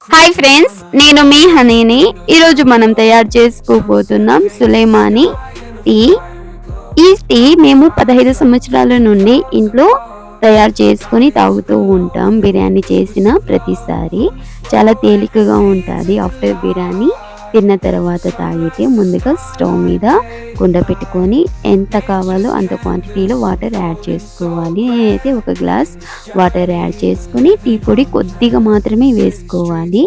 Hi friends, నేను మీ హనీని. ఈరోజు మనం తయారు చేసుకోబోతున్నాం సులేమాని టీ. ఈ టీ మేము 15 సంవత్సరాల నుండి ఇంట్లో తయారు చేసుకొని తాగుతూ ఉంటాం. బిర్యానీ చేసిన ప్రతిసారి చాలా తేలికగా ఉంటుంది. ఆఫ్టర్ బిర్యానీ తిన్న తర్వాత తాగితే ముందుగా స్టవ్ మీద కుండ పెట్టుకొని ఎంత కావాలో అంత క్వాంటిటీలో వాటర్ యాడ్ చేసుకోవాలి. నేనైతే ఒక గ్లాస్ వాటర్ యాడ్ చేసుకొని టీ పొడి కొద్దిగా మాత్రమే వేసుకోవాలి.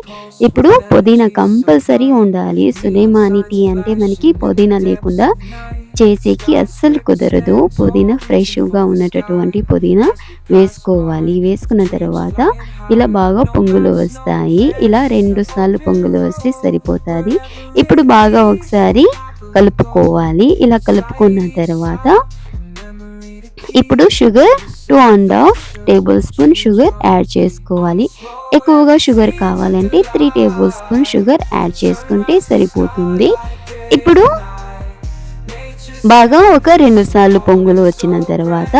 ఇప్పుడు పుదీనా కంపల్సరీ ఉండాలి. సులేమాని టీ అంటే మనకి పుదీనా లేకుండా చేసేకి అస్సలు కుదరదు. పుదీనా ఫ్రెష్గా ఉన్నటువంటి పుదీనా వేసుకోవాలి. వేసుకున్న తర్వాత ఇలా బాగా పొంగులు వస్తాయి. ఇలా 2 సార్లు పొంగులు వస్తే సరిపోతుంది. ఇప్పుడు బాగా ఒకసారి కలుపుకోవాలి. ఇలా కలుపుకున్న తర్వాత ఇప్పుడు sugar 2.5 table spoon sugar add చేసుకోవాలి. ఎక్కువగా షుగర్ కావాలంటే 3 టేబుల్ స్పూన్ షుగర్ యాడ్ చేసుకుంటే సరిపోతుంది. ఇప్పుడు బాగా ఒక 2 సార్లు పొంగులు వచ్చిన తర్వాత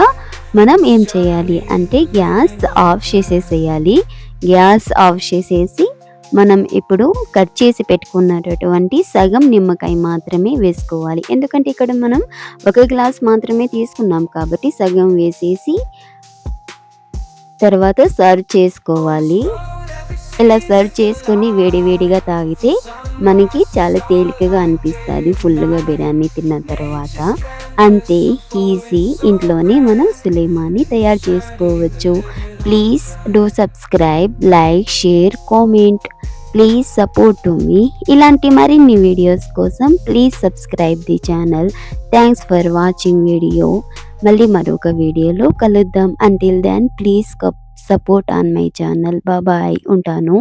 మనం ఏం చేయాలి అంటే గ్యాస్ ఆఫ్ చేసేసేయాలి. గ్యాస్ ఆఫ్ చేసేసి మనం ఇప్పుడు కట్ చేసి పెట్టుకున్నటువంటి సగం నిమ్మకాయ మాత్రమే వేసుకోవాలి. ఎందుకంటే ఇక్కడ మనం ఒక గ్లాస్ మాత్రమే తీసుకున్నాం కాబట్టి సగం వేసేసి తర్వాత సర్వ్ చేసుకోవాలి. ఇలా సర్వ్ చేసుకొని వేడివేడిగా తాగితే మనకి చాలా తేలికగా అనిపిస్తుంది. ఫుల్గా బిర్యానీ తిన్న తర్వాత అంతే ఈజీ. ఇంట్లోనే మనం సులేమాని తయారు చేసుకోవచ్చు. Please do subscribe, like, share, comment. Please support to me. ఇలాంటి మరిన్ని వీడియోస్ కోసం please subscribe the channel. Thanks for watching video. మళ్ళీ మరొక వీడియోలో కలుద్దాం. Until then please support on my channel. Bye, ఉంటాను.